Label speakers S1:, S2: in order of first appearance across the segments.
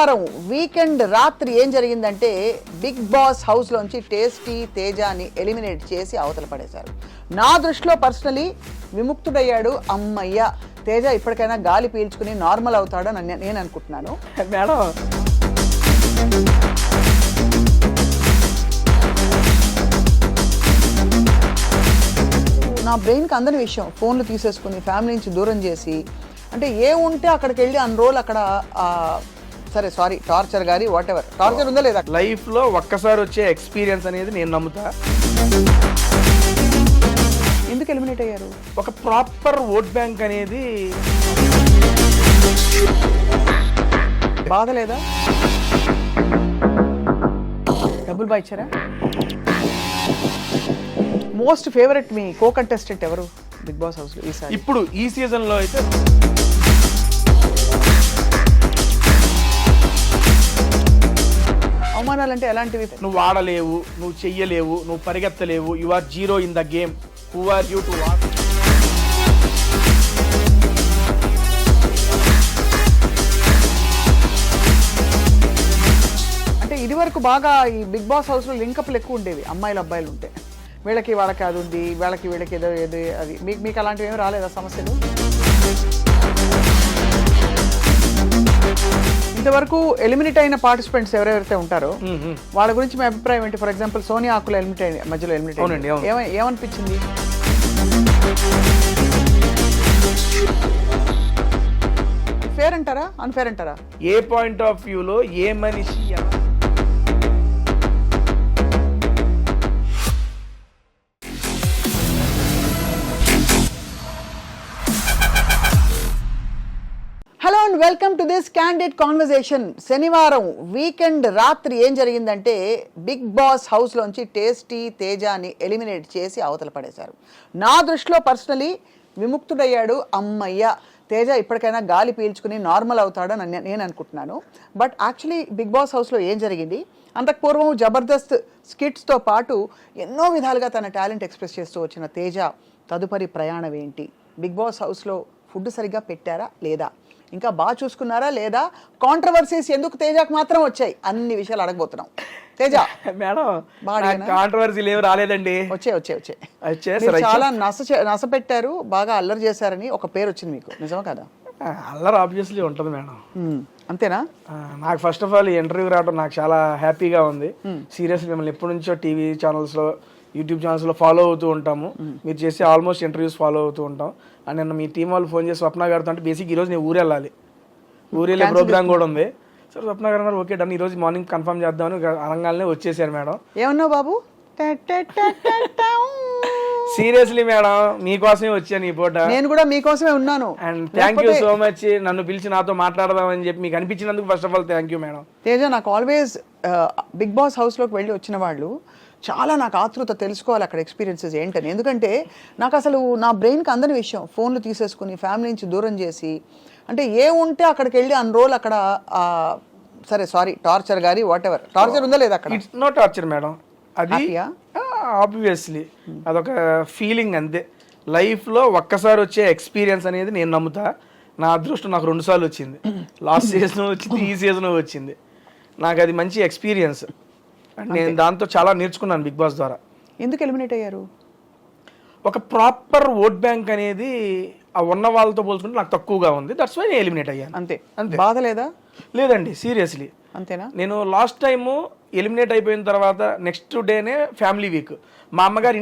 S1: శనివారం వీకెండ్ రాత్రి ఏం జరిగిందంటే బిగ్ బాస్ హౌస్లోంచి టేస్టీ తేజాని ఎలిమినేట్ చేసి అవతల పడేశారు. నా దృష్టిలో పర్సనలీ విముక్తుడయ్యాడు. అమ్మయ్య, తేజ ఇప్పటికైనా గాలి పీల్చుకుని నార్మల్ అవుతాడని నేను అనుకుంటున్నాను.
S2: మేడం
S1: నా బ్రెయిన్కి అందని విషయం ఫోన్లు తీసేసుకుని ఫ్యామిలీ నుంచి దూరం చేసి, అంటే ఏ ఉంటే అక్కడికి వెళ్ళి అన్ని రోజులు అక్కడ సరే సారీ టార్చర్ గారి వాట్ ఎవర్ టార్చర్ ఉందా లేదా
S2: లైఫ్లో ఒక్కసారి వచ్చే ఎక్స్పీరియన్స్ అనేది నేను నమ్ముతా.
S1: ఎందుకు ఎలిమినేట్ అయ్యారు?
S2: ఒక ప్రాపర్ ఓట్ బ్యాంక్ అనేది
S1: బాధ లేదా? డబ్బులు బాగా ఇచ్చారా? మోస్ట్ ఫేవరెట్ మీ కో కంటెస్టెంట్ ఎవరు బిగ్ బాస్ హౌస్లో ఈసారి?
S2: ఇప్పుడు ఈ సీజన్లో అయితే
S1: అవమానాలంటే ఎలాంటివి?
S2: నువ్వు ఆడలేవు, నువ్వు చెయ్యలేవు, నువ్వు పరిగెత్తలేవు, you are zero in the game, who are you to what?
S1: అంటే ఇది వరకు బాగా ఈ బిగ్ బాస్ హౌస్లో లింకప్లు ఎక్కువ ఉండేవి, అమ్మాయిలు అబ్బాయిలు ఉంటే. వీళ్ళకి వాళ్ళకి అది ఉంది, వీళ్ళకి ఏదో ఏది అది. మీకు అలాంటివి ఏమి రాలేదా సమస్యలు? ఇంతవరకు ఎలిమినేట్ అయిన పార్టిసిపెంట్స్ ఎవరెవరైతే ఉంటారో వాళ్ళ గురించి మీ అభిప్రాయం ఏంటి? ఫర్ ఎగ్జాంపుల్ సోనియా ఆకుల మధ్యలో ఎలిమినేట్
S2: అవునండి,
S1: ఏమనిపించింది? ఫేర్ అంటారా అన్ఫేర్ అంటారా?
S2: ఏ పాయింట్ ఆఫ్ వ్యూలో ఏ మనిషి
S1: hello and welcome to this candid conversation. శనివారం వీకెండ్ రాత్రి ఏం జరిగిందంటే బిగ్ బాస్ హౌస్లోంచి టేస్టీ తేజాని ఎలిమినేట్ చేసి అవతల పడేశారు. నా దృష్టిలో పర్సనలీ విముక్తుడయ్యాడు. అమ్మయ్య, తేజ ఇప్పటికైనా గాలి పీల్చుకుని నార్మల్ అవుతాడని నేను అనుకుంటున్నాను. బట్ యాక్చువల్లీ బిగ్ బాస్ హౌస్లో ఏం జరిగింది? అంతకు పూర్వం జబర్దస్త్ స్కిట్స్తో పాటు ఎన్నో విధాలుగా తన టాలెంట్ ఎక్స్ప్రెస్ చేస్తూ వచ్చిన తేజ తదుపరి ప్రయాణం ఏంటి? బిగ్ బాస్ హౌస్లో ఫుడ్ సరిగ్గా పెట్టారా లేదా? ఇంకా బాగా చూసుకున్నారా లేదా? కాంట్రవర్సీస్ ఎందుకు తేజకు మాత్రం వచ్చాయి? అన్ని విషయాలు అడగబోతున్నాం. తేజ
S2: మేడం కాంట్రవర్సీలు ఏమి రాలేదండి.
S1: వచ్చాయి చాలా నస పెట్టారు, బాగా అల్లరి చేశారని ఒక పేరు వచ్చింది మీకు, నిజమా కదా?
S2: అల్లరి ఆబ్వియస్లీ ఉంటుంది మేడం.
S1: అంతేనా?
S2: నాకు ఫస్ట్ ఆఫ్ ఆల్ ఇంటర్వ్యూ రావడం నాకు చాలా హ్యాపీగా ఉంది. సీరియస్లీ మిమ్మల్ని ఎప్పటి నుంచో టీవీ ఛానల్స్లో యూట్యూబ్ ఛానల్స్లో ఫాలో అవుతూ ఉంటాము. మీరు చేసే ఆల్మోస్ట్ ఇంటర్వ్యూస్ ఫాలో అవుతూ ఉంటాం. అండ్ నిన్న మీ టీం వాళ్ళు ఫోన్ చేసి స్వప్న గారితో అంటే బేసిక్ ఈరోజు నేను ఊరు వెళ్ళాలి, ఊరు వెళ్ళే ప్రోగ్రామ్ కూడా ఉంది. సరే స్వప్న గారు అన్నారు ఓకే డన్, ఈరోజు మార్నింగ్ కన్ఫర్మ్ చేద్దామని అనగానే వచ్చేసారు మేడం.
S1: ఏమన్నావు బాబు?
S2: సీరియస్లీ మేడం మీకోసమే వచ్చాను ఈ పూట.
S1: నేను కూడా మీకోసమే ఉన్నాను.
S2: And thank you so much నన్ను పిలిచి నాతో మాట్లాడదామని చెప్పి మీకు అనిపించినందుకు first of all thank you madam.
S1: Teja, నాకు ఆల్వేస్ బిగ్ బాస్ హౌస్లోకి వెళ్ళి వచ్చిన వాళ్ళు చాలా నాకు ఆతృత తెలుసుకోవాలి అక్కడ ఎక్స్పీరియన్సెస్ ఏంటని. ఎందుకంటే నాకు అసలు నా బ్రెయిన్కి అందని విషయం ఫోన్లు తీసేసుకుని ఫ్యామిలీ నుంచి దూరం చేసి, అంటే ఏ ఉంటే అక్కడికి వెళ్ళి అన్ని రోజులు అక్కడ సరే సారీ టార్చర్ గారి వాట్ ఎవర్ టార్చర్ ఉందా లేదా అక్కడ?
S2: ఇట్స్ నో టార్చర్ మేడం, అది ఆబ్వియస్లీ అదొక ఫీలింగ్ అంతే. లైఫ్లో ఒక్కసారి వచ్చే ఎక్స్పీరియన్స్ అనేది నేను నమ్ముతా. నా అదృష్టం నాకు 2 సార్లు వచ్చింది. లాస్ట్ సీజన్ వచ్చింది, ఈ సీజన్ వచ్చింది. నాకు అది మంచి ఎక్స్పీరియన్స్. నేను దాంతో చాలా నేర్చుకున్నాను బిగ్ బాస్ ద్వారా.
S1: ఎందుకు ఎలిమినేట్ అయ్యారు?
S2: ఒక ప్రాపర్ ఓట్ బ్యాంక్ అనేది ఆ ఉన్న వాళ్ళతో పోల్చుకుంటే నాకు తక్కువగా ఉంది. దట్స్ వై నేను ఎలిమినేట్ అయ్యాను.
S1: అంతే. బాధ లేదా?
S2: లేదండి, సీరియస్లీ.
S1: అంతేనా?
S2: నేను లాస్ట్ టైము ఎలిమినేట్ అయిపోయిన తర్వాత నెక్స్ట్ డేనే ఫ్యామిలీ వీక్. మా అమ్మగారు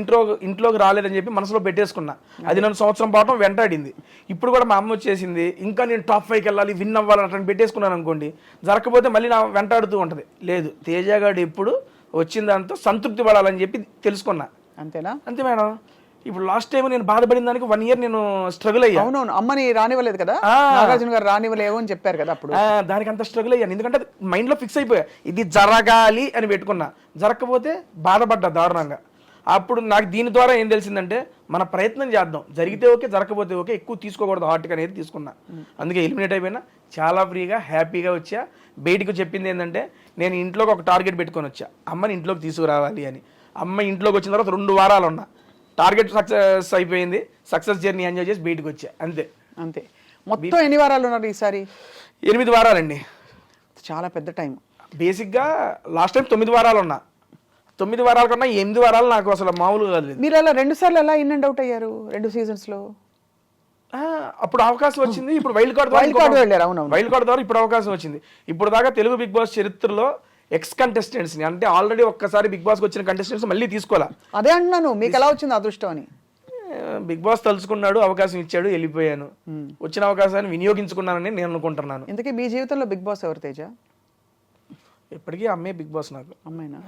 S2: ఇంట్లోకి రాలేదని చెప్పి మనసులో పెట్టేసుకున్నా. అది నన్ను సంవత్సరం పాటు వెంటాడింది. ఇప్పుడు కూడా మా అమ్మ వచ్చేసింది, ఇంకా నేను టాప్ 5కి వెళ్ళాలి, విన్ అవ్వాలి అట్లా పెట్టేసుకున్నాను అనుకోండి, జరగకపోతే మళ్ళీ నా వెంటాడుతూ ఉంటుంది. లేదు, తేజగాడు ఎప్పుడు వచ్చిన దాంతో సంతృప్తి పడాలని చెప్పి తెలుసుకున్నా.
S1: అంతేనా?
S2: అంతే మేడం. ఇప్పుడు లాస్ట్ టైం నేను బాధపడిన దానికి 1 year నేను స్ట్రగుల్ అయ్యాను.
S1: అవునవును, అమ్మని రానివ్వలేదు కదా, నాగార్జున గారు రానివ్వలేవు అని చెప్పారు కదా అప్పుడు.
S2: దానికి అంత స్ట్రగుల్ అయ్యాను, ఎందుకంటే మైండ్లో ఫిక్స్ అయిపోయా ఇది జరగాలి అని పెట్టుకున్నా. జరగకపోతే బాధపడ్డా దారుణంగా. అప్పుడు నాకు దీని ద్వారా ఏం తెలిసిందంటే మన ప్రయత్నం చేద్దాం, జరిగితే ఓకే, జరగకపోతే ఓకే, ఎక్కువ తీసుకోకూడదు హార్ట్గా అనేది తీసుకున్నా. అందుకే ఎలిమినేట్ అయిపోయినా చాలా ఫ్రీగా హ్యాపీగా వచ్చా. బయటకు చెప్పింది ఏంటంటే నేను ఇంట్లోకి ఒక టార్గెట్ పెట్టుకొని వచ్చా, అమ్మని ఇంట్లోకి తీసుకురావాలి అని. అమ్మ ఇంట్లోకి వచ్చిన తర్వాత 2 వారాలు ఉన్నా, టార్గెట్ సక్సెస్ అయిపోయింది. సక్సెస్ జర్నీ ఎంజాయ్ చేసి బయటకు వచ్చా. అంతే.
S1: మొత్తం ఎన్ని వారాలు ఉన్నారు ఈసారి?
S2: 8 వారాలండి.
S1: చాలా పెద్ద టైం.
S2: బేసిక్గా లాస్ట్ టైం 9 వారాలు ఉన్నా. 9 వారాల కన్నా 8 వారాలు నాకు అసలు మామూలుగా కాదు.
S1: మీరు అలా 2 సార్లు ఎలా ఇన్ అండ్ అవుట్ అయ్యారు 2 సీజన్స్లో?
S2: అప్పుడు అవకాశం వచ్చింది. ఇప్పుడు వైల్డ్ కార్డ్
S1: వెళ్ళారు. అవునవును,
S2: వైల్డ్ కార్డ్ ద్వారా ఇప్పుడు అవకాశం వచ్చింది. ఇప్పుడు దాకా తెలుగు బిగ్ బాస్ చరిత్రలో ఎక్స్ కంటెస్టెంట్స్ ని, అంటే ఆల్రెడీ ఒక్కసారి బిగ్ బాస్ వచ్చిన కంటెస్టెంట్స్ మళ్ళీ తీసుకోవాలా.
S1: అదే అంటున్నాను, మీకు ఎలా వచ్చింది అదృష్టం అని.
S2: బిగ్ బాస్ తలుచుకున్నాడు, అవకాశం ఇచ్చాడు, వెళ్ళిపోయాను. వచ్చిన అవకాశాన్ని వినియోగించుకున్నానని నేను అనుకుంటున్నాను.
S1: ఇంతకీ మీ జీవితంలో బిగ్ బాస్ ఎవరు తేజ?
S2: ఎప్పటికీ అమ్మే బిగ్ బాస్ నాకు.
S1: అమ్మాయినా?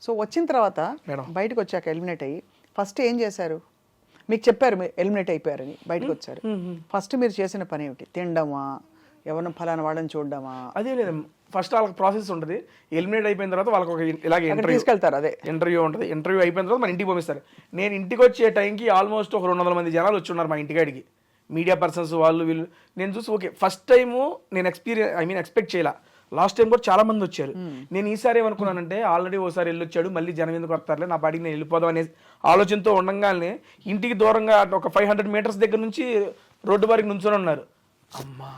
S1: సో వచ్చిన తర్వాత
S2: మేడం
S1: బయటకు వచ్చాక ఎలిమినేట్ అయ్యి ఫస్ట్ ఏం చేశారు? మీకు చెప్పారు మీరు ఎలిమినేట్ అయిపోయారని, బయటకు వచ్చారు. ఫస్ట్ మీరు చేసిన పని ఏమిటి? తినడమా, ఎవరిని ఫలానా వాడని చూడడమా?
S2: అదే లేదు, ఫస్ట్ వాళ్ళకి ప్రాసెస్ ఉంటుంది. ఎలిమినేట్ అయిపోయిన తర్వాత వాళ్ళకి ఒక ఇలాగే ఇంటర్వ్యూ
S1: తీసుకెళ్తారు. అదే
S2: ఇంటర్వ్యూ ఉంటుంది. ఇంటర్వ్యూ అయిపోయిన తర్వాత మన ఇంటికి పంపిస్తారు. నేను ఇంటికి వచ్చే టైంకి ఆల్మోస్ట్ ఒక 200 మంది జనాలు వచ్చి ఉన్నారు మా ఇంటికాడికి, మీడియా పర్సన్స్ వాళ్ళు వీళ్ళు. నేను చూసి ఓకే, ఫస్ట్ టైము నేను ఎక్స్పెక్ట్ చేయాల. లాస్ట్ టైం కూడా చాలా మంది వచ్చారు. నేను ఈసారి ఏమనుకున్నానంటే, ఆల్రెడీ ఓసారి వెళ్ళొచ్చాడు, మళ్ళీ జనం ఎందుకు వస్తారులే, నా పాటికి నేను వెళ్ళిపోదాం అనే ఆలోచనతో ఉండగానే ఇంటికి దూరంగా ఒక 500 మీటర్స్ దగ్గర నుంచి రోడ్డు వారికి నుంచొని ఉన్నారు. అమ్మా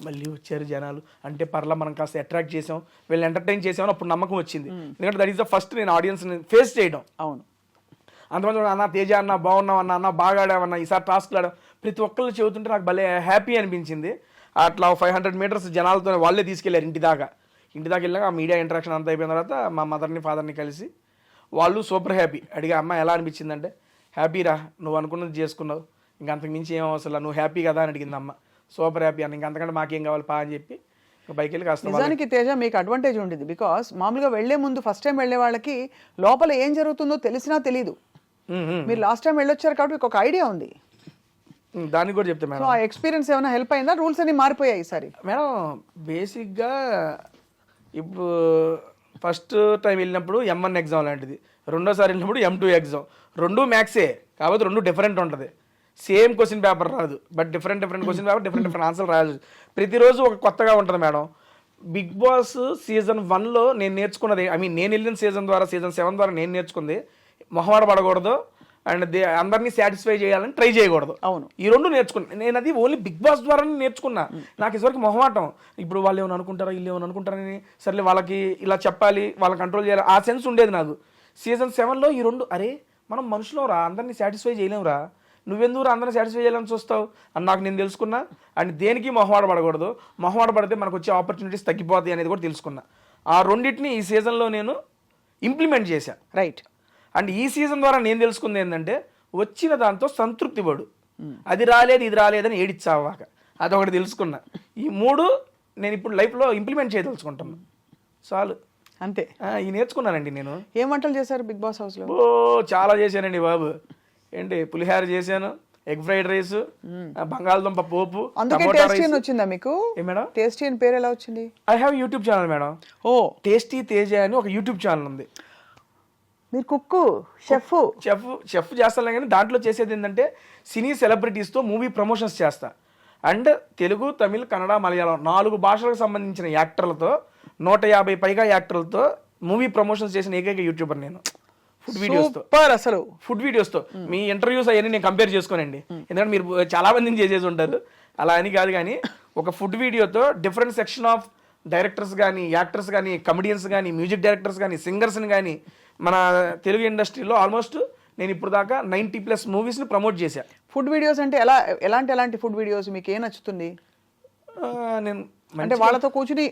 S2: మళ్ళీ వచ్చారు జనాలు అంటే పర్లా, మనం కాస్త అట్రాక్ట్ చేసాం, వీళ్ళని ఎంటర్టైన్ చేసామని అప్పుడు నమ్మకం వచ్చింది. ఎందుకంటే దట్ ఈస్ ద ఫస్ట్ నేను ఆడియన్స్ని ఫేస్ చేయడం.
S1: అవును,
S2: అంతమంది అన్న తేజ అన్న బాగున్నావు అన్న బాగా ఆడామన్నా, ఈసారి టాస్క్లు ఆడాం, ప్రతి ఒక్కళ్ళు చెబుతుంటే నాకు భలే హ్యాపీ అనిపించింది. అట్లా 500 మీటర్స్ జనాలతో వాళ్ళే తీసుకెళ్లారు ఇంటి దాకా వెళ్ళాక ఆ మీడియా ఇంటరాక్షన్ అంతా అయిపోయిన తర్వాత మా మదర్ని ఫాదర్ని కలిసి వాళ్ళు సూపర్ హ్యాపీ. అడిగా అమ్మ ఎలా అనిపించిందంటే, హ్యాపీరా, నువ్వు అనుకున్నది చేసుకున్నావు, ఇంకా అంతకు మించి ఏం అవసరం, నువ్వు హ్యాపీ కదా అని అడిగింది అమ్మ. సూపర్ హ్యాపీ అన్న, ఇంకా అంతకంటే మాకేం కావాలి పా అని చెప్పి బైక్ వెళ్ళి కాస్త.
S1: నిజానికి తేజ మీకు అడ్వాంటేజ్ ఉండేది, బికాస్ మామూలుగా వెళ్లే ముందు ఫస్ట్ టైం వెళ్లే వాళ్ళకి లోపల ఏం జరుగుతుందో తెలిసినా తెలియదు. మీరు లాస్ట్ టైం వెళ్ళొచ్చారు కాబట్టి మీకు ఒక ఐడియా ఉంది,
S2: దానికి కూడా చెప్తే మేడం.
S1: సో ఆ ఎక్స్పీరియన్స్ ఏమైనా హెల్ప్ అయిందా? రూల్స్ అన్ని మారిపోయాయి ఈసారి
S2: మేడం. బేసిక్గా ఇప్పుడు ఫస్ట్ టైం వెళ్ళినప్పుడు M1 ఎగ్జామ్ లాంటిది, రెండోసారి వెళ్ళినప్పుడు M2 ఎగ్జామ్. 2 మ్యాథ్సే కాబట్టి 2 డిఫరెంట్ ఉంటుంది. సేమ్ క్వశ్చన్ పేపర్ రాదు, but different question paper, different answer రాయాలి. ప్రతిరోజు ఒక కొత్తగా ఉంటుంది మేడం. బిగ్ బాస్ సీజన్ 1లో నేను నేర్చుకున్నది, నేను వెళ్ళిన సీజన్ 7 ద్వారా నేను నేర్చుకుంది, మొహమాట పడకూడదు అండ్ అందరినీ సాటిస్ఫై చేయాలని ట్రై చేయకూడదు.
S1: అవును,
S2: ఈ 2 నేర్చుకున్నా నేను. అది ఓన్లీ బిగ్ బాస్ ద్వారానే నేర్చుకున్నా. నాకు ఇదివరకు మొహమాటం, ఇప్పుడు వాళ్ళు ఏమైనా అనుకుంటారా, వీళ్ళు ఏమైనా అనుకుంటారని, సర్లే వాళ్ళకి ఇలా చెప్పాలి, వాళ్ళని కంట్రోల్ చేయాలి, ఆ సెన్స్ ఉండేది నాకు. సీజన్ 7లో ఈ 2, అరే మనం మనుషులం రా, అందరినీ సాటిస్ఫై చేయలేమురా, నువ్వెందుకు అందరినీ సాటిస్ఫై చేయాలని చూస్తావు అని నాకు నేను తెలుసుకున్నా. అండ్ దేనికి మొహమాట పడకూడదు, మొహమాట పడితే మనకు వచ్చే ఆపర్చునిటీస్ తగ్గిపోతాయి అనేది కూడా తెలుసుకున్నా. ఆ రెండింటిని ఈ సీజన్లో నేను ఇంప్లిమెంట్ చేశాను.
S1: రైట్.
S2: అండ్ ఈ సీజన్ ద్వారా నేను తెలుసుకుంది ఏంటంటే, వచ్చిన దాంతో సంతృప్తి పడు, అది రాలేదు ఇది రాలేదని ఏడిచ్చావాక, అదొకటి తెలుసుకున్నా. ఈ 3 నేను ఇప్పుడు లైఫ్లో ఇంప్లిమెంట్ చేయదలుచుకుంటాను. చాలు,
S1: అంతే.
S2: ఈ నేర్చుకున్నానండి నేను.
S1: ఏం వంటలు చేశారు బిగ్ బాస్ హౌస్లో?
S2: చాలా చేశానండి బాబు. ఏంటి, పులిహార చేశాను, ఎగ్ ఫ్రైడ్ రైస్, బంగాళదుంప పోపు.
S1: అందుకే టేస్టీ అని వచ్చిందా మీకు?
S2: మేడం
S1: టేస్టీ అని పేరు ఎలా వచ్చింది?
S2: I have YouTube channel madam.
S1: Oh,
S2: tasty Teja అని ఒక యూట్యూబ్ ఛానల్ ఉంది.
S1: మీరు కుక్కు,
S2: చెఫ్ చేస్తాను, కానీ దాంట్లో చేసేది ఏంటంటే సినీ సెలబ్రిటీస్తో మూవీ ప్రమోషన్స్ చేస్తా. అండ్ తెలుగు, తమిళ్, కన్నడ, మలయాళం 4 భాషలకు సంబంధించిన యాక్టర్లతో 150 పైగా యాక్టర్లతో మూవీ ప్రమోషన్స్ చేసిన ఏకైక యూట్యూబర్ నేను. ఫుడ్ వీడియోస్తో,
S1: అసలు
S2: ఫుడ్ వీడియోస్తో. మీ ఇంటర్వ్యూస్ అవన్నీ నేను కంపేర్ చేసుకోనండి, ఎందుకంటే మీరు చాలా మందిని చేసేసి ఉంటారు, అలా అని కాదు. కానీ ఒక ఫుడ్ వీడియోతో డిఫరెంట్ సెక్షన్ ఆఫ్ డైరెక్టర్స్ కానీ, యాక్టర్స్ కానీ, కమెడియన్స్ కానీ, మ్యూజిక్ డైరెక్టర్స్ కానీ, సింగర్స్ని కానీ, మన తెలుగు ఇండస్ట్రీలో ఆల్మోస్ట్ నేను ఇప్పుడు దాకా 90+ మూవీస్ని ప్రమోట్ చేశా.
S1: ఫుడ్ వీడియోస్ అంటే ఎలాంటి ఫుడ్ వీడియోస్ మీకు ఏం నచ్చుతుంది?
S2: నేను
S1: అంటే వాళ్ళతో కూర్చుని,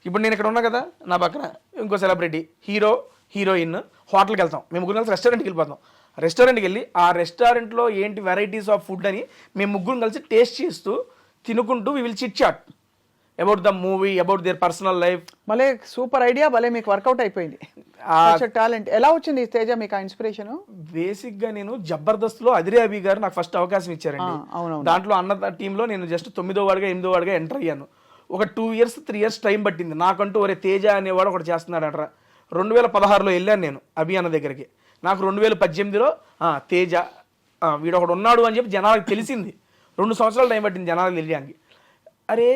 S2: ఇప్పుడు నేను ఇక్కడ ఉన్నా కదా, నా పక్కన ఇంకో సెలబ్రిటీ, హీరో, హీరోయిన్, హోటల్కి వెళ్తాం, మేము 3 కలిసి రెస్టారెంట్కి వెళ్ళిపోతాం. రెస్టారెంట్కి వెళ్ళి ఆ రెస్టారెంట్లో ఏంటి వెరైటీస్ ఆఫ్ ఫుడ్ అని మేము 3 కలిసి టేస్ట్ చేస్తూ తినుకుంటూ we will chit chat about the movie, about their personal life.
S1: భలే సూపర్ ఐడియా, భలే మీకు వర్కౌట్ అయిపోయింది. టాలెంట్ ఎలా వచ్చింది తేజ మీకు ఆ ఇన్స్పిరేషన్?
S2: బేసిక్గా నేను జబర్దస్త్లో అదిరే అభి గారు నాకు ఫస్ట్ అవకాశం ఇచ్చారండి. దాంట్లో అన్న టీంలో నేను జస్ట్ 9వ వాడిగా 8వ వాడిగా ఎంటర్ అయ్యాను. ఒక 2 ఇయర్స్ 3 ఇయర్స్ టైం పట్టింది నాకంటూ. ఒరే తేజ అనేవాడు ఒకటి చేస్తున్నాడట. 2016లో వెళ్ళాను నేను అభి అన్న దగ్గరికి. నాకు 2018లో తేజ వీడు ఒకడు ఉన్నాడు అని చెప్పి జనాలకు తెలిసింది. 2 సంవత్సరాలు టైం పట్టింది జనాలకు తెలియడానికి. అరే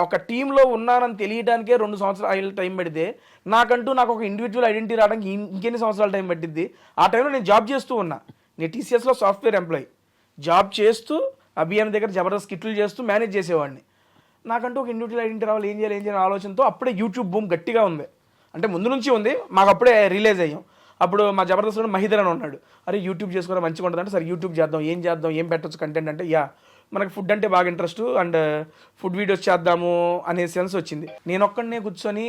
S2: ఒక టీంలో ఉన్నానని తెలియడానికే 2 సంవత్సరాలు టైం పడితే నాకు ఒక ఇండివిజువల్ ఐడెంటిటీ రావడానికి ఇంకెన్ని సంవత్సరాలు టైం పట్టిద్ది? ఆ టైంలో నేను జాబ్ చేస్తూ ఉన్నా. నేను TCSలో సాఫ్ట్వేర్ ఎంప్లాయీ జాబ్ చేస్తూ అభి అన్న దగ్గర జబర్దస్త్ కిట్లు చేస్తూ మేనేజ్ చేసేవాడిని. నాకంటూ ఒక ఇండివిజువల్ ఐడెంటిటీ రావాలి, ఏం చేయాలి ఆలోచనతో అప్పుడే యూట్యూబ్ బూమ్ గట్టిగా ఉంది. అంటే ముందు నుంచి ఉంది, మాకు అప్పుడే రిలీజ్ అయ్యాం. అప్పుడు మా జబర్దస్త్లో మహిదర్ అని ఉన్నాడు, అరే యూట్యూబ్ చేసుకోవడం మంచిగా ఉంటుంది అంటే, సరే యూట్యూబ్ చేద్దాం, ఏం పెట్టచ్చు కంటెంట్ అంటే, మనకి ఫుడ్ అంటే బాగా ఇంట్రెస్ట్ అండ్ ఫుడ్ వీడియోస్ చేద్దాము అనే సెన్స్ వచ్చింది. నేను ఒక్కడనే కూర్చొని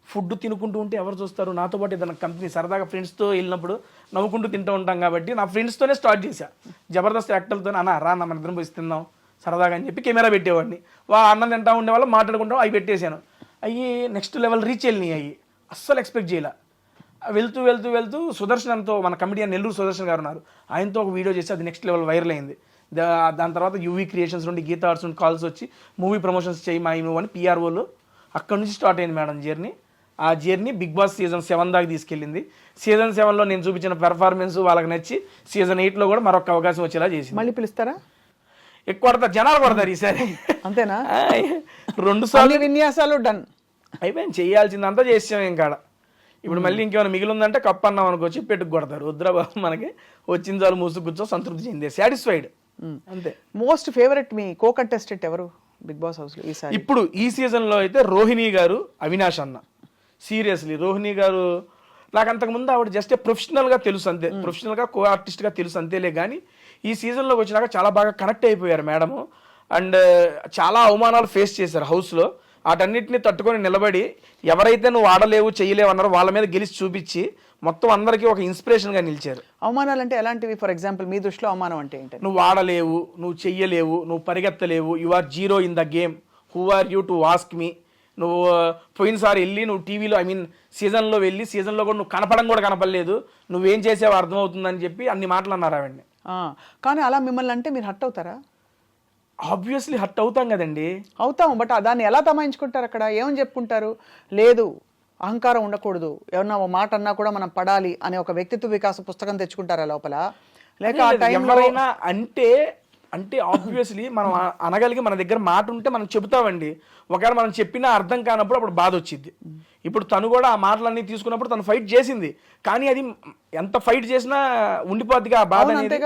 S2: ఫుడ్ తినుకుంటూ ఉంటే ఎవరు చూస్తారు, నాతో పాటు ఏదైనా కంపెనీ సరదాగా ఫ్రెండ్స్తో వెళ్ళినప్పుడు నవ్వుకుంటూ తింటూ ఉంటాం కాబట్టి నా ఫ్రెండ్స్తోనే స్టార్ట్ చేశా. జబర్దస్త్ యాక్టర్లతో రా మన ఇద్దరం పోయి తిందాం సరదాగా అని చెప్పి కెమెరా పెట్టేవాడిని. అన్నం తింటా ఉండేవాళ్ళు మాట్లాడుకుంటాం, అవి పెట్టేశాను. నెక్స్ట్ లెవెల్ రీచ్ వెళ్ళినాయి. అస్సలు ఎక్స్పెక్ట్ చేయలే. వెళ్తూ సుదర్శన్తో, మన కమిడియన్ నెల్లూరు సుదర్శన్ గారు ఉన్నారు, ఆయనతో ఒక వీడియో చేసి అది నెక్స్ట్ లెవెల్ వైరల్ అయింది. దాని తర్వాత యూవీ క్రియేషన్స్ నుండి గీతా ఆర్ట్స్ నుండి కాల్స్ వచ్చి మూవీ ప్రమోషన్స్ చేయి మా మూవ్ అని పిఆర్ఓలు. అక్కడ నుంచి స్టార్ట్ అయింది మేడం జర్నీ. ఆ జర్నీ బిగ్ బాస్ సీజన్ 7 దాకా తీసుకెళ్ళింది. సీజన్ 7లో నేను చూపించిన పెర్ఫార్మెన్స్ వాళ్ళకి నచ్చి సీజన్ 8లో కూడా మరొక అవకాశం వచ్చేలా చేసింది.
S1: మళ్ళీ పిలుస్తారా?
S2: ఎక్కువ జనాలు కొడతారు ఈసారి.
S1: అంతేనా?
S2: 2 సార్లు
S1: విన్యాసాలు డన్
S2: అయిపోయింది, చేయాల్సిందంతా చేసాం. ఇంకా ఇప్పుడు మళ్ళీ ఇంకేమైనా మిగిలి ఉందంటే కప్ అన్నాం అనుకోవచ్చు, పెట్టుకు కొడతారు. వద్దురా బాబు, మనకి వచ్చిన చాలు మూసు కూర్చో సంతృప్తి చెందే, సాటిస్ఫైడ్ అంతే.
S1: మోస్ట్ ఫేవరెట్ మీ కో కంటెస్టెంట్ ఎవరు బిగ్ బాస్ హౌస్ లో ఈసారి?
S2: ఇప్పుడు ఈ సీజన్లో అయితే రోహిణి గారు, అవినాష్ అన్న. సీరియస్లీ రోహిణి గారు నాకు అంతకుముందు ఆవిడ జస్ట్ ప్రొఫెషనల్గా తెలుసు అంతే, ప్రొఫెషనల్గా కో ఆర్టిస్ట్గా తెలుసు అంతేలే. కానీ ఈ సీజన్లోకి వచ్చినాక చాలా బాగా కనెక్ట్ అయిపోయారు మేడము. అండ్ చాలా అవమానాలు ఫేస్ చేశారు హౌస్లో. వాటన్నిటిని తట్టుకొని నిలబడి ఎవరైతే నువ్వు ఆడలేవు చేయలేవు అన్నారో వాళ్ళ మీద గెలిచి చూపించి మొత్తం అందరికీ ఒక ఇన్స్పిరేషన్గా నిలిచారు.
S1: అవమానాలు అంటే ఎలాంటివి? ఫర్ ఎగ్జాంపుల్ మీ దృష్టిలో అవమానం అంటే ఏంటి?
S2: నువ్వు ఆడలేవు, నువ్వు చెయ్యలేవు, నువ్వు పరిగెత్తలేవు, you are zero in the game, who are you to ask me. నువ్వు పోయినసారి వెళ్ళి నువ్వు టీవీలో సీజన్లో వెళ్ళి సీజన్లో కూడా నువ్వు కనపడం కూడా కనపడలేదు, నువ్వేం చేసావో అర్థమవుతుందని చెప్పి అన్ని మాటలు అన్నారు ఆవిడ్ని.
S1: కానీ అలా మిమ్మల్ని అంటే మీరు హర్ట్ అవుతారా?
S2: ఆబ్వియస్లీ హర్ట్ అవుతాం కదండి.
S1: అవుతాం, బట్ దాన్ని ఎలా తమాయించుకుంటారు? అక్కడ ఏమని చెప్పుకుంటారు? లేదు అహంకారం ఉండకూడదు, ఎవరన్నా ఒక మాట అన్నా కూడా మనం పడాలి అనే ఒక వ్యక్తిత్వ వికాస పుస్తకం తెచ్చుకుంటారా లోపల? లేక
S2: ఎవరైనా అంటే ఆబ్వియస్లీ మనం అనగలిగి మన దగ్గర మాట ఉంటే మనం చెబుతామండి. ఒకవేళ మనం చెప్పినా అర్థం కానప్పుడు అప్పుడు బాధ వచ్చింది. ఇప్పుడు తను కూడా ఆ మాటలన్నీ తీసుకున్నప్పుడు తను ఫైట్ చేసింది, కానీ అది ఎంత ఫైట్ చేసినా ఉండిపోద్దిగా ఆ బాధ అనేది.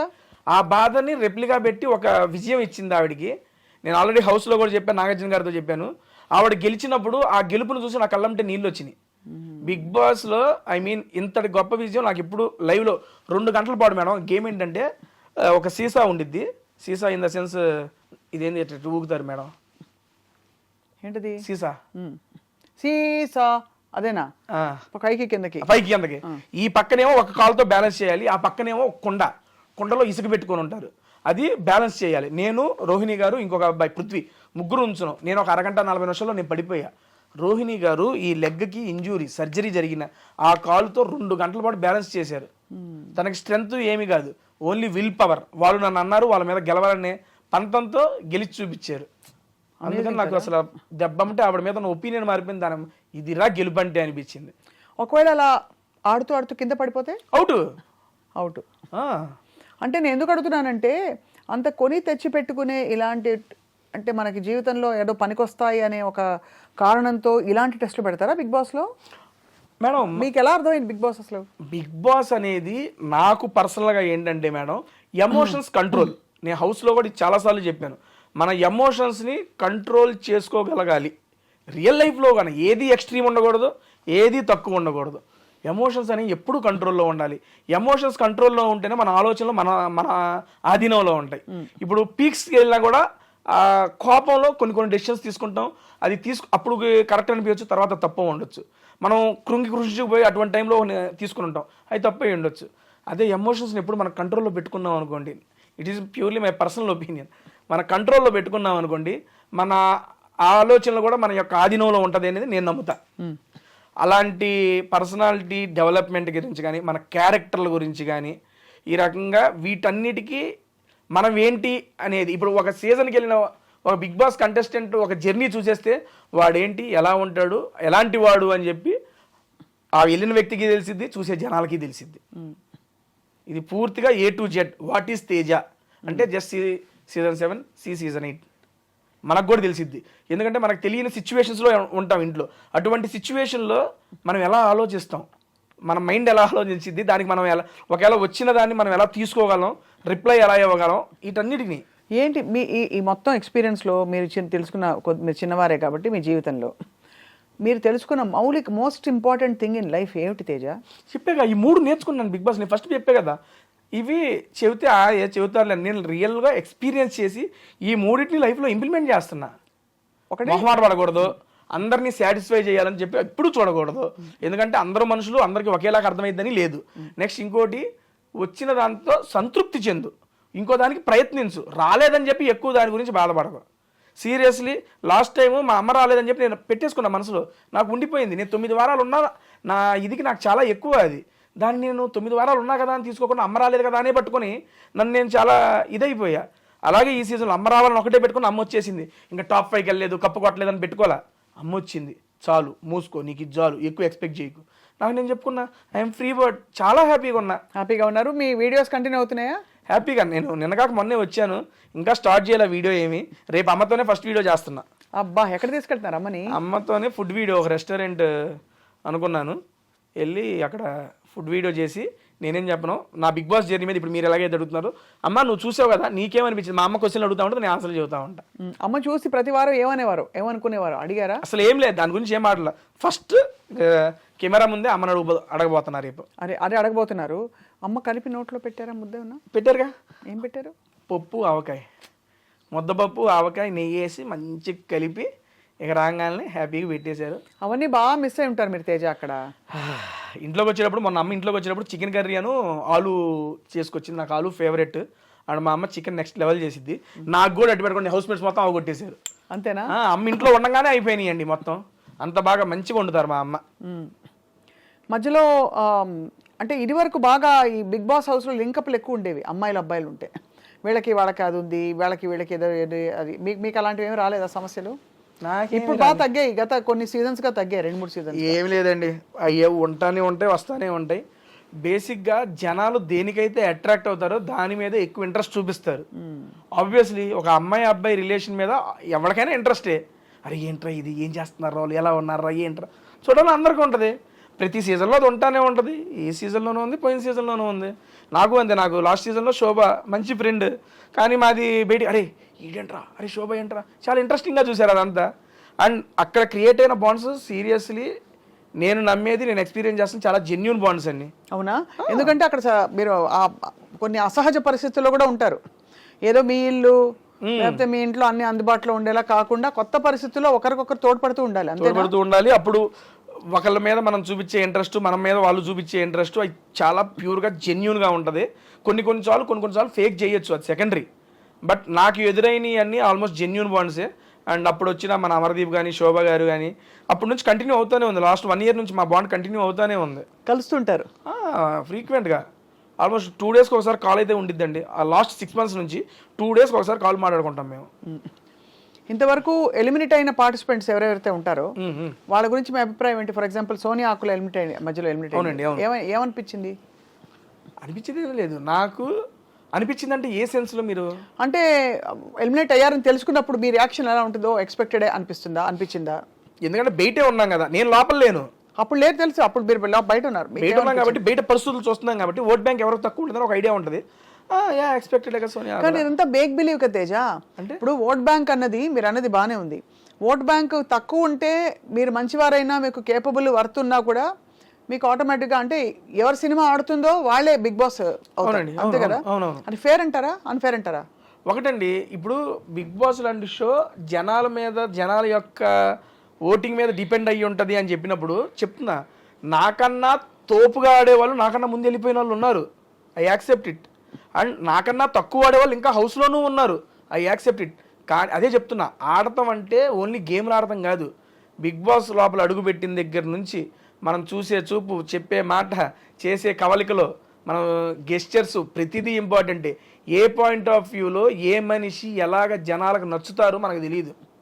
S2: ఆ బాధని రెప్లిగా పెట్టి ఒక విజయం ఇచ్చింది ఆవిడికి. నేను ఆల్రెడీ హౌస్లో కూడా చెప్పాను, నాగార్జున గారితో చెప్పాను. ఆవిడ గెలిచినప్పుడు ఆ గెలుపును చూసి నా కళ్ళంటే నీళ్ళు వచ్చినాయి. బిగ్ బాస్లో ఇంతటి గొప్ప విజయం నాకు ఇప్పుడు లైవ్లో 2 గంటల పాటు మేడం. గేమ్ ఏంటంటే ఒక సీసా ఉండిద్ది, సీసా ఇన్ ద సెన్స్ ఇదేంది ఊగుతారు మేడం,
S1: ఏంటిది
S2: సీసా?
S1: సీసా అదేనా? పైకి కిందకి ఈ పక్కనేమో ఒక కాలుతో బ్యాలెన్స్ చేయాలి, ఆ పక్కనేమో కుండలో ఇసుక పెట్టుకొని ఉంటారు, అది బ్యాలెన్స్ చేయాలి. నేను, రోహిణి గారు, ఇంకొక అబ్బాయి పృథ్వీ, ముగ్గురు ఉంచున్నాం. నేను ఒక 1 గంట 40 నిమిషాల్లో నేను పడిపోయా. రోహిణి గారు ఈ లెగ్కి ఇంజూరీ సర్జరీ జరిగిన ఆ కాలుతో 2 గంటల పాటు బ్యాలెన్స్ చేశారు. తనకి స్ట్రెంగ్త్ ఏమీ కాదు, ఓన్లీ విల్ పవర్. వాళ్ళు నన్ను అన్నారు వాళ్ళ మీద గెలవాలనే పంతంతో గెలిచి చూపించారు. అందుకని నాకు అసలు దెబ్బంటే ఆవిడ మీద ఒపీనియన్ మారిపోయింది. దాని ఇదిరా గెలుపంటే అనిపించింది. ఒకవేళ అలా ఆడుతూ కింద పడిపోతే అవుట్. అంటే నేను ఎందుకు అడుగుతున్నానంటే అంత కొని తెచ్చి పెట్టుకునే ఇలాంటి, అంటే మనకి జీవితంలో ఏదో పనికొస్తాయి అనే ఒక కారణంతో ఇలాంటి టెస్టులు పెడతారా బిగ్ బాస్లో?
S2: మేడం
S1: మీకు ఎలా అర్థమైంది బిగ్ బాస్ అసలు?
S2: బిగ్ బాస్ అనేది నాకు పర్సనల్గా ఏంటంటే మేడం, ఎమోషన్స్ కంట్రోల్. నేను హౌస్లో కూడా చాలాసార్లు చెప్పాను, మన ఎమోషన్స్ని కంట్రోల్ చేసుకోగలగాలి. రియల్ లైఫ్లో కానీ ఏది ఎక్స్ట్రీమ్ ఉండకూడదు, ఏది తక్కువ ఉండకూడదు. ఎమోషన్స్ అనేవి ఎప్పుడు కంట్రోల్లో ఉండాలి. ఎమోషన్స్ కంట్రోల్లో ఉంటేనే మన ఆలోచనలు మన ఆధీనంలో ఉంటాయి. ఇప్పుడు పీక్స్కి వెళ్ళినా కూడా కోపంలో కొన్ని డెసిషన్స్ తీసుకుంటాం, అది అప్పుడు కరెక్ట్ అనిపించచ్చు, తర్వాత తప్పు ఉండొచ్చు. మనం కృషిపోయి అటువంటి టైంలో తీసుకుని ఉంటాం, అది తప్పే ఉండొచ్చు. అదే ఎమోషన్స్ని ఎప్పుడు మన కంట్రోల్లో పెట్టుకున్నాం అనుకోండి, it is purely my personal opinion, మన కంట్రోల్లో పెట్టుకున్నాం అనుకోండి, మన ఆలోచనలు కూడా మన యొక్క ఆధీనంలో ఉంటుంది అనేది నేను నమ్ముతా. అలాంటి పర్సనాలిటీ డెవలప్మెంట్ గురించి కానీ, మన క్యారెక్టర్ల గురించి కానీ, ఈ రకంగా వీటన్నిటికీ మనం ఏంటి అనేది, ఇప్పుడు ఒక సీజన్కి వెళ్ళిన ఒక బిగ్ బాస్ కంటెస్టెంట్ ఒక జర్నీ చూసేస్తే వాడేంటి, ఎలా ఉంటాడు, ఎలాంటి వాడు అని చెప్పి ఆ వెళ్ళిన వ్యక్తికి తెలిసిద్ది, చూసే జనాలకి తెలిసిద్ది. ఇది పూర్తిగా A to Z. What is Teja అంటే జస్ట్ సీజన్ 7, సీజన్ 8 మనకు కూడా తెలిసిద్ది. ఎందుకంటే మనకు తెలియని సిచ్యువేషన్స్లో ఉంటాం ఇంట్లో. అటువంటి సిచ్యువేషన్లో మనం ఎలా ఆలోచిస్తాం, మన మైండ్ ఎలా ఆలోచించిద్ది, దానికి మనం ఎలా, ఒకవేళ వచ్చిన దాన్ని మనం ఎలా తీసుకోగలం, రిప్లై ఎలా ఇవ్వగలం, వీటన్నిటిని
S1: ఏంటి మీ ఈ మొత్తం ఎక్స్పీరియన్స్లో మీరు తెలుసుకున్న మీరు చిన్నవారే కాబట్టి మీ జీవితంలో మీరు తెలుసుకున్న most important thing in life ఏమిటి తేజ?
S2: చెప్పేగా ఈ 3 నేర్చుకున్నాను బిగ్ బాస్. నేను ఫస్ట్ చెప్పే కదా, ఇవి చెబితే చెబుతారులే, నేను రియల్గా ఎక్స్పీరియన్స్ చేసి ఈ 3టిని లైఫ్లో ఇంప్లిమెంట్ చేస్తున్నా.
S1: ఒకటి
S2: మొహమాట పడకూడదు, అందరినీ సాటిస్ఫై చేయాలని చెప్పి ఎప్పుడు చూడకూడదు, ఎందుకంటే అందరూ మనుషులు, అందరికీ ఒకేలాగా అర్థమైందని లేదు. నెక్స్ట్ ఇంకోటి, వచ్చిన దాంతో సంతృప్తి చెందు, ఇంకో దానికి ప్రయత్నించు, రాలేదని చెప్పి ఎక్కువ దాని గురించి బాధపడదు. సీరియస్లీ లాస్ట్ టైము మా అమ్మ రాలేదని చెప్పి నేను పెట్టేసుకున్న మనసులో, నాకు ఉండిపోయింది. నేను 9 వారాలు ఉన్నా, నా ఇదికి నాకు చాలా ఎక్కువ అది. దాన్ని నేను 9 వారాలు ఉన్నా కదా అని తీసుకోకుండా అమ్మ రాలేదు కదా అనే పట్టుకొని నన్ను నేను చాలా ఇదైపోయా. అలాగే ఈ సీజన్లో అమ్మ రావాలని ఒకటే పెట్టుకుని అమ్మ వచ్చేసింది, ఇంకా టాప్ 5కి వెళ్ళలేదు, కప్పు కొట్టలేదని పెట్టుకోవాలా, అమ్మ వచ్చింది, చాలు మూసుకో, నీకు ఇది చాలు, ఎక్కువ ఎక్స్పెక్ట్ చేయకు. నాకు నేను చెప్పుకున్నా, ఐఎమ్ ఫ్రీ బర్డ్, చాలా హ్యాపీగా ఉన్నా.
S1: హ్యాపీగా ఉన్నారు? మీ వీడియోస్ కంటిన్యూ అవుతున్నాయా?
S2: హ్యాపీగా. నేను నిన్నగాక మొన్నే వచ్చాను, ఇంకా స్టార్ట్ చేయాలి వీడియో ఏమి. రేపు అమ్మతోనే ఫస్ట్ వీడియో చేస్తున్నా.
S1: అబ్బా, ఎక్కడ తీసుకెళ్తున్నారు అమ్మని?
S2: అమ్మతోనే ఫుడ్ వీడియో, ఒక రెస్టారెంట్ అనుకున్నాను, వెళ్ళి అక్కడ ఫుడ్ వీడియో చేసి నేనేం చెప్పను నా బిగ్ బాస్ జర్నీ మీద. ఇప్పుడు మీరు ఎలాగైతే అడుగుతున్నారు, అమ్మ నువ్వు చూసావు కదా నీకేమనిపించింది, మా అమ్మ క్వశ్చన్లు అడుగుతా ఉంటే నేను ఆన్సర్ చెబుతా ఉంటా.
S1: అమ్మ చూసి ప్రతి వారం ఏమనుకునేవారు, అడిగారా?
S2: అసలు ఏం లేదు, దాని గురించి ఏం మాట్లాడాల. ఫస్ట్ కెమెరా ముందే అమ్మని అడగబోతున్నారు రేపు.
S1: అదే అడగబోతున్నారు. అమ్మ కలిపి నోట్లో పెట్టారా? ముద్ద ఉన్నా
S2: పెట్టారుగా.
S1: ఏం పెట్టారు?
S2: పప్పు ఆవకాయ, ముద్దపప్పు ఆవకాయ నెయ్యి వేసి మంచిగా కలిపి ఇక రాగానే హ్యాపీగా పెట్టేశారు.
S1: అవన్నీ బాగా మిస్ అయి ఉంటారు మీరు తేజ అక్కడ.
S2: ఇంట్లోకి వచ్చేటప్పుడు, మొన్న అమ్మ ఇంట్లోకి వచ్చేటప్పుడు చికెన్ కర్రీ అను ఆలు చేసుకొచ్చింది. నాకు ఆలు ఫేవరెట్, అండ్ మా అమ్మ చికెన్ నెక్స్ట్ లెవెల్ చేసిద్ది. నాకు కూడా అడ్డు పెట్టుకోండి, హౌస్ మేట్స్ మొత్తం అవగొట్టేశారు.
S1: అంతేనా?
S2: అమ్మ ఇంట్లో ఉండగానే అయిపోయినాయండి మొత్తం, అంత బాగా మంచిగా వండుతారు మా అమ్మ.
S1: మధ్యలో అంటే ఇది వరకు బాగా ఈ బిగ్ బాస్ హౌస్లో లింకప్లు ఎక్కువ ఉండేవి, అమ్మాయిలు అబ్బాయిలు ఉంటే. వాళ్ళకి అది ఉంది, వీళ్ళకి ఏదో అది. మీకు అలాంటివి ఏమి రాలేదా సమస్యలు? ఇప్పుడు బాగా తగ్గాయి, గత కొన్ని సీజన్స్గా తగ్గాయి, 2-3 సీజన్స్.
S2: ఏమి లేదండి, అయ్యే ఉంటానే ఉంటాయి, వస్తానే ఉంటాయి. బేసిక్గా జనాలు దేనికైతే అట్రాక్ట్ అవుతారో దాని మీద ఎక్కువ ఇంట్రెస్ట్ చూపిస్తారు. ఆబ్వియస్లీ ఒక అమ్మాయి అబ్బాయి రిలేషన్ మీద ఎవరికైనా ఇంట్రెస్టే. అరే ఏంట్రా ఇది, ఏం చేస్తున్నారు వాళ్ళు, ఎలా ఉన్నారా, ఏంట్రా చూడాలని అందరికీ ఉంటుంది. ప్రతి సీజన్లో అది ఉంటానే ఉంటుంది. ఈ సీజన్లోనూ ఉంది, పోయిన సీజన్లోనూ ఉంది. నాకు అంతే. నాకు లాస్ట్ సీజన్లో శోభ మంచి ఫ్రెండ్, కానీ మాది బయట అరే ఈడేంట్రా, అరే శోభ ఏంట్రా, చాలా ఇంట్రెస్టింగ్గా చూశారు అదంతా. అండ్ అక్కడ క్రియేట్ అయిన బాండ్స్ సీరియస్లీ నేను నమ్మేది, నేను ఎక్స్పీరియన్స్ చేస్తాను, చాలా జెన్యూన్ బాండ్స్ అండి.
S1: అవునా? ఎందుకంటే అక్కడ మీరు కొన్ని అసహజ పరిస్థితుల్లో కూడా ఉంటారు. ఏదో మీ ఇల్లు లేకపోతే మీ ఇంట్లో అన్ని అందుబాటులో ఉండేలా కాకుండా కొత్త పరిస్థితుల్లో ఒకరికొకరు తోడ్పడుతూ ఉండాలి.
S2: తోడ్పడుతూ ఉండాలి. అప్పుడు ఒకళ్ళ మీద మనం చూపించే ఇంట్రెస్ట్, మన మీద వాళ్ళు చూపించే ఇంట్రెస్ట్, అది చాలా ప్యూర్గా జెన్యూన్గా ఉంటుంది. కొన్నిసార్లు ఫేక్ చేయొచ్చు, అది సెకండరీ. బట్ నాకు ఎదురైనవి అన్నీ ఆల్మోస్ట్ జెన్యూన్ బాండ్సే. అండ్ అప్పుడు వచ్చిన మన అమర్దీప్ కానీ శోభ గారు కానీ అప్పటి నుంచి కంటిన్యూ అవుతూనే ఉంది. లాస్ట్ 1 year నుంచి మా బాండ్ కంటిన్యూ అవుతూనే ఉంది.
S1: కలుస్తుంటారు
S2: ఫ్రీక్వెంట్గా, ఆల్మోస్ట్ 2 daysకి ఒకసారి కాల్ అయితే ఉండిద్దండి. ఆ లాస్ట్ 6 months నుంచి 2 daysకి ఒకసారి కాల్ మాట్లాడుకుంటాం మేము.
S1: ఇంతవరకు ఎలిమినేట్ అయిన పార్టిసిపెంట్స్ ఎవరెవరైతే ఉంటారో వాళ్ళ గురించి మీ అభిప్రాయం ఏంటి? ఫర్ ఎగ్జాంపుల్ సోనియా ఆకుల మధ్యలో ఎలిమినేట్
S2: అవునండి.
S1: ఏమనిపించింది?
S2: అనిపించింది లేదు నాకు. అనిపించింది అంటే ఏ సెన్స్లో? మీరు
S1: అంటే ఎలిమినేట్ అయ్యారని తెలుసుకున్నప్పుడు మీ రియాక్షన్ ఎలా ఉంటుందో ఎక్స్పెక్టెడ్ అనిపించిందా?
S2: ఎందుకంటే బయటే ఉన్నాం కదా, నేను లోపల లేను.
S1: అప్పుడు లేదు తెలుసు, అప్పుడు మీరు బయట ఉన్నారు.
S2: బయట ఉన్నాం కాబట్టి బయట పరిస్థితులు చూస్తున్నాం కాబట్టి ఓట్ బ్యాంక్ ఎవరికి తక్కువ ఉంటుందని ఒక ఐడియా ఉంటుంది. ఎక్స్పెక్టెడ్ కదా సోనియా.
S1: కానీ ఇదంతా బేక్ బిలీవ్ కదా తేజ. అంటే ఇప్పుడు ఓట్ బ్యాంక్ అన్నది మీరు అన్నది బాగానే ఉంది. ఓట్ బ్యాంక్ తక్కువ ఉంటే మీరు మంచివారైనా మీకు కేపబుల్ వర్త్ ఉన్నా కూడా మీకు ఆటోమేటిక్గా అంటే ఎవరి సినిమా ఆడుతుందో వాళ్ళే బిగ్ బాస్ అవునండి. అంతే కదా? అది ఫేర్ అంటారా, అన్ఫేర్ అంటారా?
S2: ఒకటండి, ఇప్పుడు బిగ్ బాస్ లాంటి షో జనాల మీద, జనాల యొక్క ఓటింగ్ మీద డిపెండ్ అయ్యి ఉంటుంది అని చెప్పినప్పుడు చెప్తున్నా, నాకన్నా తోపుగా ఆడేవాళ్ళు నాకన్నా ముందు వెళ్ళిపోయిన వాళ్ళు ఉన్నారు. I accept it. అండ్ నాకన్నా తక్కువ ఆడేవాళ్ళు ఇంకా హౌస్లోనూ ఉన్నారు. I accept it. కానీ అదే చెప్తున్నా, ఆడటం అంటే ఓన్లీ గేమ్లు ఆడటం కాదు. బిగ్ బాస్ లోపల అడుగుపెట్టిన దగ్గర నుంచి మనం చూసే చూపు, చెప్పే మాట, చేసే కవలికలో మనం గెస్చర్స్ ప్రతిదీ ఇంపార్టెంటే. ఏ పాయింట్ ఆఫ్ వ్యూలో ఏ మనిషి ఎలాగ జనాలకు నచ్చుతారో మనకు తెలియదు.